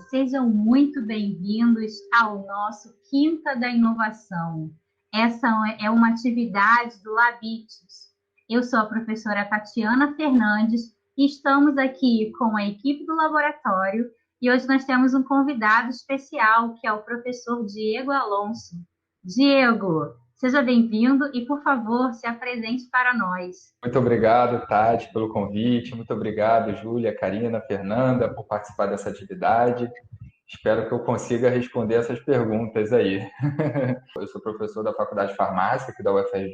sejam muito bem-vindos ao nosso Quinta da Inovação. Essa é uma atividade do Labites. Eu sou a professora Tatiana Fernandes e estamos aqui com a equipe do laboratório e hoje nós temos um convidado especial, que é o professor Diego Alonso. Diego, seja bem-vindo e, por favor, se apresente para nós. Muito obrigado, Tati, pelo convite. Muito obrigado, Júlia, Karina, Fernanda, por participar dessa atividade. Espero que eu consiga responder essas perguntas aí. Eu sou professor da Faculdade de Farmácia, aqui da UFRJ,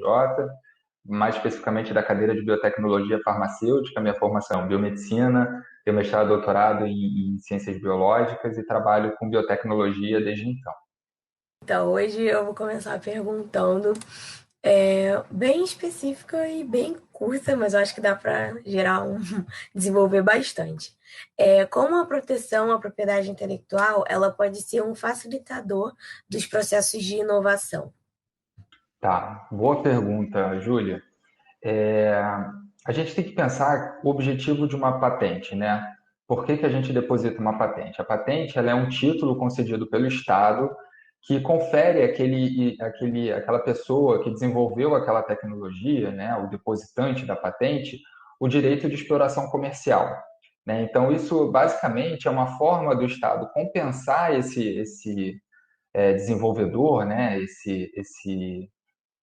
mais especificamente da cadeira de Biotecnologia Farmacêutica. Minha formação é Biomedicina, tenho mestrado e doutorado em Ciências Biológicas e trabalho com biotecnologia desde então. Então, hoje eu vou começar perguntando, bem específica e bem curta, mas eu acho que dá para desenvolver bastante. Como a proteção à propriedade intelectual, ela pode ser um facilitador dos processos de inovação? Tá, boa pergunta, Júlia. A gente tem que pensar o objetivo de uma patente, né? Por que a gente deposita uma patente? A patente, ela é um título concedido pelo Estado que confere aquela pessoa que desenvolveu aquela tecnologia, né, o depositante da patente, o direito de exploração comercial, né? Então, isso basicamente é uma forma do Estado compensar esse desenvolvedor, né, esse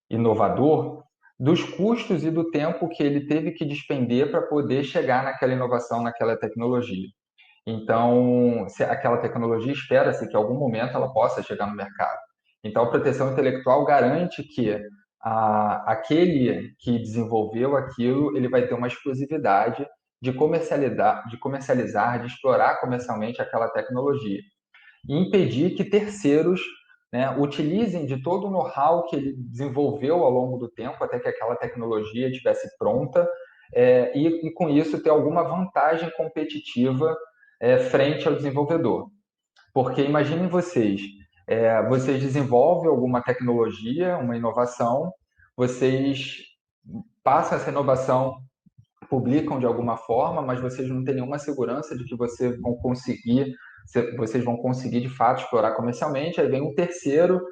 inovador, dos custos e do tempo que ele teve que despender para poder chegar naquela inovação, naquela tecnologia. Então, se aquela tecnologia espera-se que em algum momento ela possa chegar no mercado. Então, a proteção intelectual garante que aquele que desenvolveu aquilo, ele vai ter uma exclusividade de explorar comercialmente aquela tecnologia e impedir que terceiros, né, utilizem de todo o know-how que ele desenvolveu ao longo do tempo até que aquela tecnologia estivesse pronta, e com isso ter alguma vantagem competitiva frente ao desenvolvedor. Porque imaginem vocês, vocês desenvolvem alguma tecnologia, uma inovação, vocês passam essa inovação, publicam de alguma forma, mas vocês não têm nenhuma segurança de que vocês vão conseguir de fato explorar comercialmente. Aí vem um terceiro,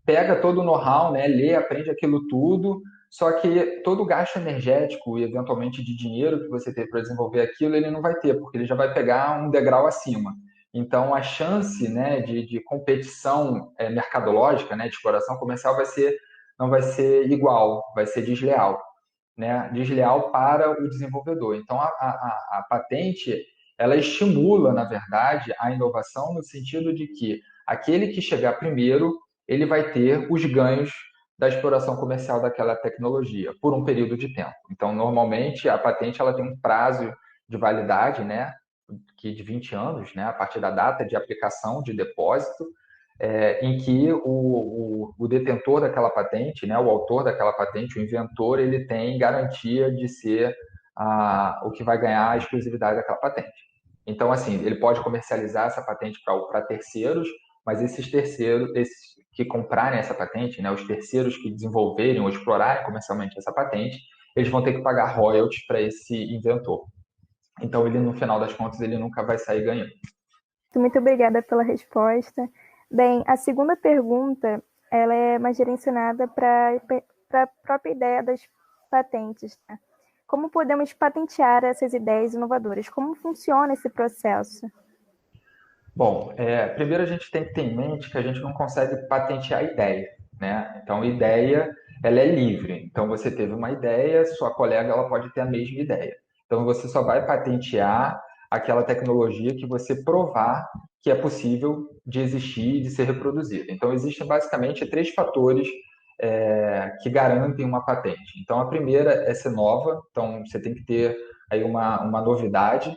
pega todo o know-how, né, lê, aprende aquilo tudo, só que todo o gasto energético e eventualmente de dinheiro que você teve para desenvolver aquilo, ele não vai ter, porque ele já vai pegar um degrau acima. Então, a chance, né, de competição mercadológica, né, de exploração comercial, não vai ser igual, vai ser desleal, né, desleal para o desenvolvedor. Então, a patente, ela estimula, na verdade, a inovação no sentido de que aquele que chegar primeiro, ele vai ter os ganhos da exploração comercial daquela tecnologia por um período de tempo. Então, normalmente, a patente ela tem um prazo de validade, né, de 20 anos, né, a partir da data de aplicação de depósito, em que o detentor daquela patente, né, o autor daquela patente, o inventor, ele tem garantia de ser o que vai ganhar a exclusividade daquela patente. Então, assim, ele pode comercializar essa patente para terceiros, mas esses terceiros, esses que comprarem essa patente, né, os terceiros que desenvolverem ou explorarem comercialmente essa patente, eles vão ter que pagar royalties para esse inventor. Então, ele, no final das contas, ele nunca vai sair ganhando. Muito obrigada pela resposta. Bem, a segunda pergunta, ela é mais direcionada para a própria ideia das patentes, tá? Como podemos patentear essas ideias inovadoras? Como funciona esse processo? Bom, primeiro a gente tem que ter em mente que a gente não consegue patentear a ideia, né? Então, a ideia, ela é livre. Então, você teve uma ideia, sua colega ela pode ter a mesma ideia. Então, você só vai patentear aquela tecnologia que você provar que é possível de existir e de ser reproduzida. Então, existem basicamente 3 fatores que garantem uma patente. Então, a primeira é ser nova. Então, você tem que ter aí uma novidade.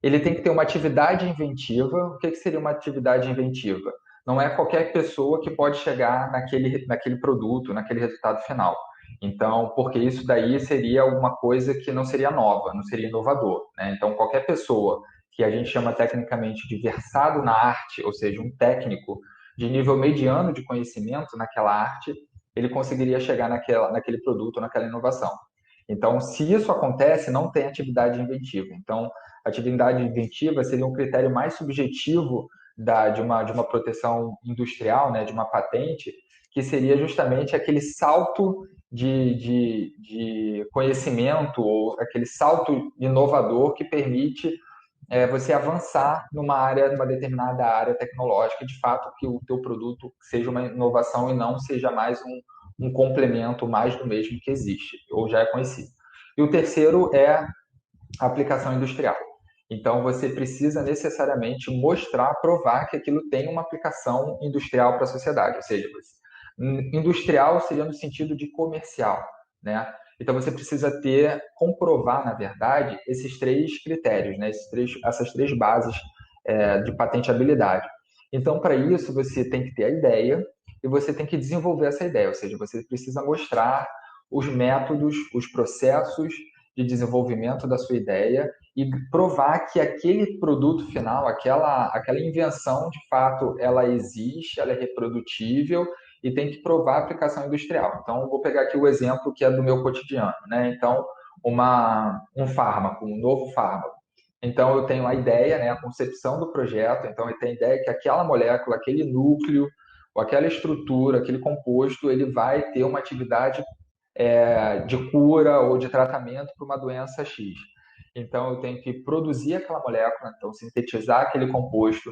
Ele tem que ter uma atividade inventiva. O que seria uma atividade inventiva? Não é qualquer pessoa que pode chegar naquele produto, naquele resultado final. Então, porque isso daí seria alguma coisa que não seria nova, não seria inovador, né? Então, qualquer pessoa que a gente chama tecnicamente de versado na arte, ou seja, um técnico de nível mediano de conhecimento naquela arte, ele conseguiria chegar naquele produto, naquela inovação. Então, se isso acontece, não tem atividade inventiva. Então, atividade inventiva seria um critério mais subjetivo de uma proteção industrial, né, de uma patente, que seria justamente aquele salto de conhecimento ou aquele salto inovador que permite você avançar numa determinada área tecnológica, de fato, que o teu produto seja uma inovação e não seja mais um complemento mais do mesmo que existe, ou já é conhecido. E o terceiro é a aplicação industrial. Então, você precisa necessariamente mostrar, provar que aquilo tem uma aplicação industrial para a sociedade, ou seja, industrial seria no sentido de comercial, né? Então, você precisa comprovar, na verdade, esses três critérios, né? Essas três bases de patenteabilidade. Então, para isso, você tem que ter a ideia e você tem que desenvolver essa ideia, ou seja, você precisa mostrar os métodos, os processos de desenvolvimento da sua ideia e provar que aquele produto final, aquela invenção, de fato, ela existe, ela é reprodutível e tem que provar a aplicação industrial. Então, vou pegar aqui o exemplo que é do meu cotidiano, né? Então, um fármaco, um novo fármaco. Então, eu tenho a ideia, né, a concepção do projeto, então eu tenho a ideia que aquela molécula, aquele núcleo, ou aquela estrutura, aquele composto, ele vai ter uma atividade de cura ou de tratamento para uma doença X. Então, eu tenho que produzir aquela molécula, então sintetizar aquele composto,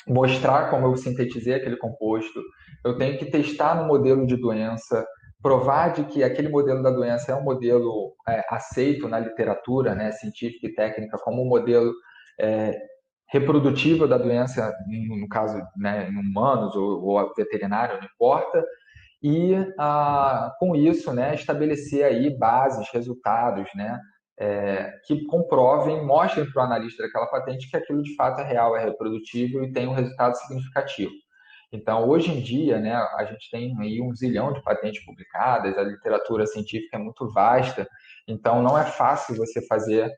mostrar como eu sintetizei aquele composto, eu tenho que testar no modelo de doença, provar de que aquele modelo da doença é um modelo aceito na literatura, né, científica e técnica como um modelo reprodutível da doença, no caso, né, em humanos ou veterinário, não importa, e com isso, né, estabelecer aí bases, resultados, né, que comprovem, mostrem para o analista daquela patente que aquilo de fato é real, é reprodutível e tem um resultado significativo. Então, hoje em dia, né, a gente tem aí 1 zilhão de patentes publicadas, a literatura científica é muito vasta, então não é fácil você fazer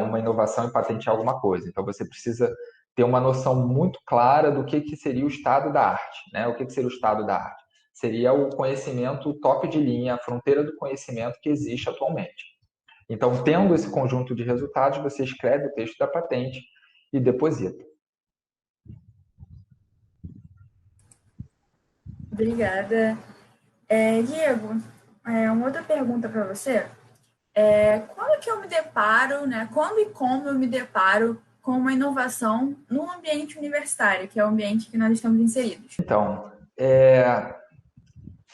uma inovação e patentear alguma coisa. Então, você precisa ter uma noção muito clara do que seria o estado da arte, né? O que seria o estado da arte? Seria o conhecimento top de linha, a fronteira do conhecimento que existe atualmente. Então, tendo esse conjunto de resultados, você escreve o texto da patente e deposita. Obrigada. Diego, uma outra pergunta para você. Quando que eu me deparo, né? Quando e como eu me deparo com uma inovação no ambiente universitário, que é o ambiente que nós estamos inseridos? Então,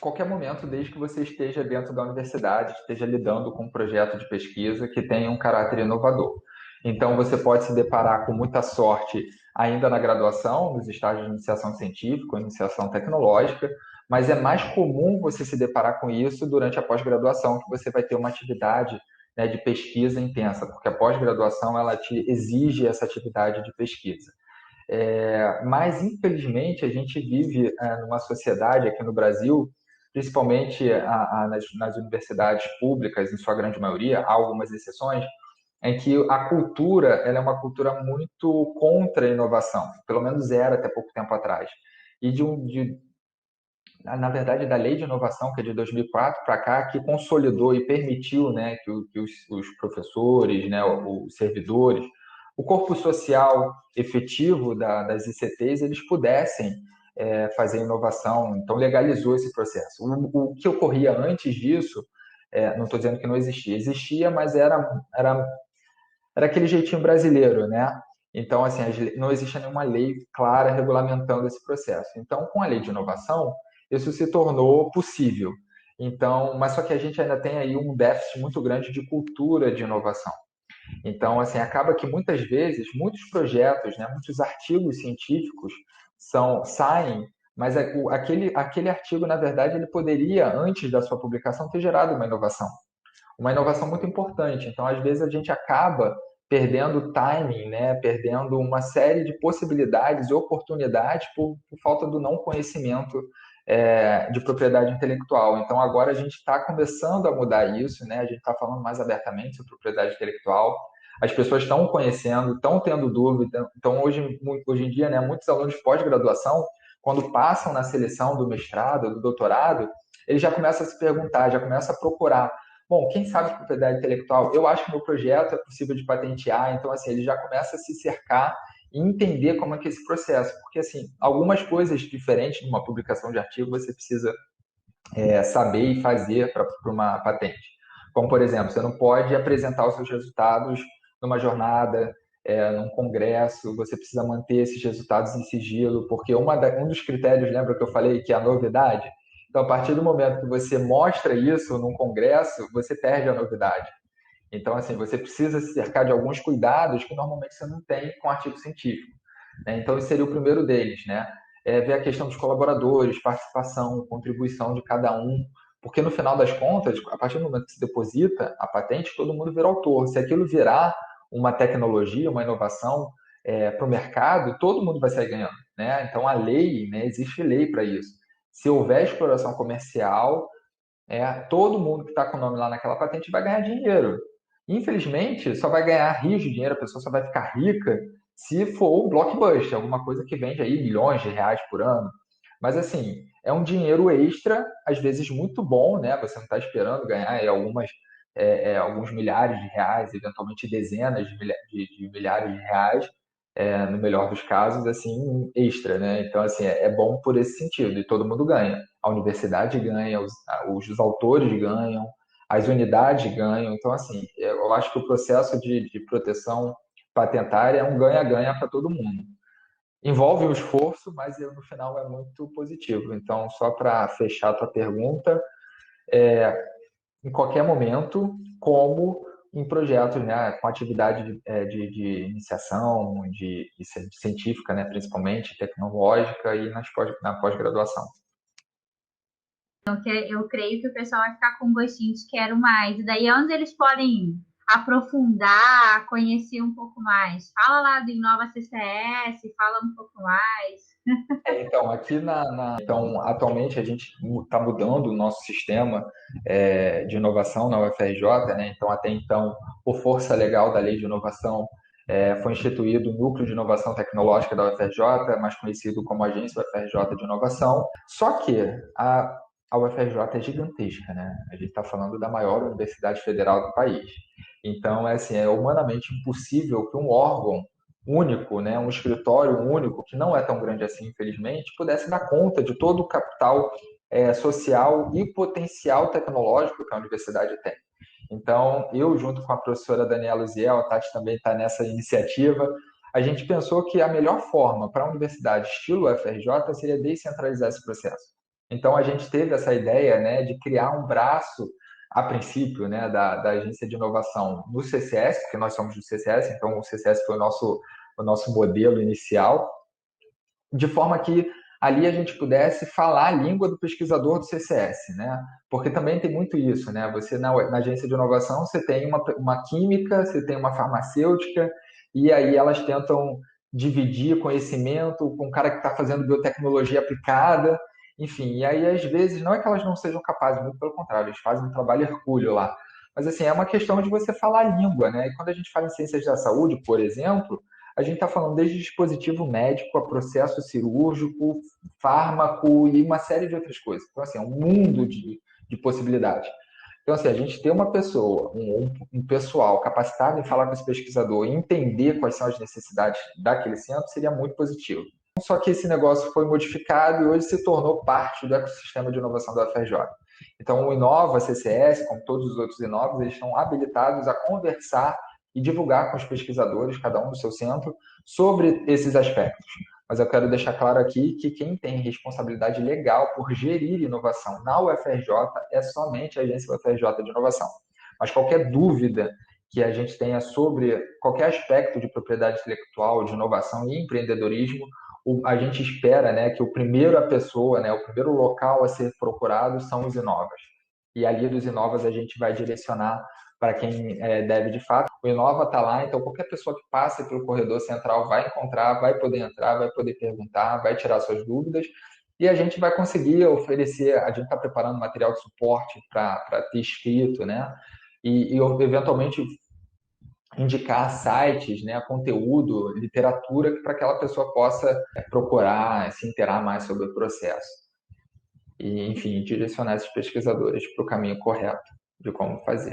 qualquer momento, desde que você esteja dentro da universidade, esteja lidando com um projeto de pesquisa que tenha um caráter inovador. Então, você pode se deparar com muita sorte ainda na graduação, nos estágios de iniciação científica, iniciação tecnológica, mas é mais comum você se deparar com isso durante a pós-graduação, que você vai ter uma atividade, né, de pesquisa intensa, porque a pós-graduação ela te exige essa atividade de pesquisa. Mas, infelizmente, a gente vive numa sociedade aqui no Brasil, principalmente nas universidades públicas, em sua grande maioria, há algumas exceções, em que a cultura ela é uma cultura muito contra a inovação, pelo menos era até pouco tempo atrás. E na verdade, da lei de inovação, que é de 2004 para cá, que consolidou e permitiu, né, que os professores, né, os servidores, o corpo social efetivo das ICTs, eles pudessem fazer inovação, então legalizou esse processo. O que ocorria antes disso, não estou dizendo que não existia, mas era aquele jeitinho brasileiro, né? Então, assim, não existe nenhuma lei clara regulamentando esse processo. Então, com a lei de inovação, isso se tornou possível. Então, mas só que a gente ainda tem aí um déficit muito grande de cultura de inovação. Então, assim, acaba que muitas vezes, muitos projetos, né, muitos artigos científicos saem, mas aquele artigo, na verdade, ele poderia, antes da sua publicação, ter gerado uma inovação muito importante. Então, às vezes, a gente acaba perdendo timing, né, perdendo uma série de possibilidades e oportunidades por falta do não conhecimento de propriedade intelectual. Então, agora a gente está começando a mudar isso, né? A gente está falando mais abertamente sobre propriedade intelectual. As pessoas estão conhecendo, estão tendo dúvida. Então, hoje em dia, né, muitos alunos de pós-graduação, quando passam na seleção do mestrado, do doutorado, eles já começam a se perguntar, já começam a procurar. Bom, quem sabe de propriedade intelectual? Eu acho que meu projeto é possível de patentear. Então, assim, ele já começa a se cercar e entender como é que é esse processo, porque assim, algumas coisas diferentes numa publicação de artigo você precisa saber e fazer para uma patente. Como, por exemplo, você não pode apresentar os seus resultados numa jornada, num congresso, você precisa manter esses resultados em sigilo, porque um dos critérios, lembra que eu falei, que é a novidade? Então, a partir do momento que você mostra isso num congresso, você perde a novidade. Então, assim, você precisa se cercar de alguns cuidados que normalmente você não tem com artigo científico, né? Então, esse seria o primeiro deles, né? Ver a questão dos colaboradores, participação, contribuição de cada um, porque no final das contas, a partir do momento que se deposita a patente, todo mundo vira autor. Se aquilo virar uma tecnologia, uma inovação para o mercado, todo mundo vai sair ganhando, né? Então, a lei, né, existe lei para isso. Se houver exploração comercial, todo mundo que está com o nome lá naquela patente vai ganhar dinheiro. Infelizmente, só vai ganhar rios de dinheiro, a pessoa só vai ficar rica se for um blockbuster, alguma coisa que vende aí milhões de reais por ano. Mas, assim, é um dinheiro extra, às vezes muito bom, né? Você não está esperando ganhar alguns milhares de reais, eventualmente dezenas de milhares de reais, no melhor dos casos, assim, extra, né? Então, assim, é bom por esse sentido, e todo mundo ganha. A universidade ganha, os autores ganham, as unidades ganham. Então, assim, eu acho que o processo de proteção patentária é um ganha-ganha para todo mundo. Envolve um esforço, mas no final é muito positivo. Então, só para fechar a tua pergunta, em qualquer momento, como em projetos, né, com atividade de iniciação, de científica, né, principalmente, tecnológica e na pós-graduação. Então, eu creio que o pessoal vai ficar com gostinho de quero mais. E daí, onde eles podem aprofundar, conhecer um pouco mais? Fala lá do Inova CCS, fala um pouco mais. Então, aqui então, atualmente a gente está mudando o nosso sistema de inovação na UFRJ, né? Então, até então, por força legal da Lei de Inovação, foi instituído o Núcleo de Inovação Tecnológica da UFRJ, mais conhecido como Agência UFRJ de Inovação. Só que a UFRJ é gigantesca, né? A gente está falando da maior universidade federal do país. Então, é humanamente impossível que um órgão único, né, um escritório único, que não é tão grande assim, infelizmente, pudesse dar conta de todo o capital social e potencial tecnológico que a universidade tem. Então, eu, junto com a professora Daniela Uziel, a Tati também está nessa iniciativa, a gente pensou que a melhor forma para a universidade estilo UFRJ seria descentralizar esse processo. Então, a gente teve essa ideia, né, de criar um braço, a princípio, né, da Agência de Inovação no CCS, porque nós somos do CCS, então o CCS foi o nosso modelo inicial, de forma que ali a gente pudesse falar a língua do pesquisador do CCS, né? Porque também tem muito isso, né? Você na agência de inovação você tem uma química, você tem uma farmacêutica, e aí elas tentam dividir conhecimento com o cara que está fazendo biotecnologia aplicada, enfim. E aí às vezes não é que elas não sejam capazes, muito pelo contrário, eles fazem um trabalho hercúleo lá. Mas assim é uma questão de você falar a língua, né? E quando a gente fala em ciências da saúde, por exemplo, a gente está falando desde dispositivo médico a processo cirúrgico, fármaco e uma série de outras coisas. Então, assim, é um mundo de possibilidades. Então, assim, a gente ter uma pessoa, um pessoal capacitado em falar com esse pesquisador e entender quais são as necessidades daquele centro seria muito positivo. Só que esse negócio foi modificado e hoje se tornou parte do ecossistema de inovação da UFRJ. Então, o Inova CCS, como todos os outros Inovas, eles estão habilitados a conversar e divulgar com os pesquisadores, cada um do seu centro, sobre esses aspectos. Mas eu quero deixar claro aqui que quem tem responsabilidade legal por gerir inovação na UFRJ é somente a Agência UFRJ de Inovação. Mas qualquer dúvida que a gente tenha sobre qualquer aspecto de propriedade intelectual, de inovação e empreendedorismo, a gente espera, né, que o primeiro local a ser procurado são os Inovas. E ali dos Inovas a gente vai direcionar para quem deve de fato. O Inova está lá, então qualquer pessoa que passe pelo corredor central vai encontrar, vai poder entrar, vai poder perguntar, vai tirar suas dúvidas e a gente vai conseguir oferecer, a gente está preparando material de suporte para ter escrito, né? E eventualmente indicar sites, né, conteúdo, literatura para que aquela pessoa possa procurar, se inteirar mais sobre o processo. E, enfim, direcionar esses pesquisadores para o caminho correto de como fazer.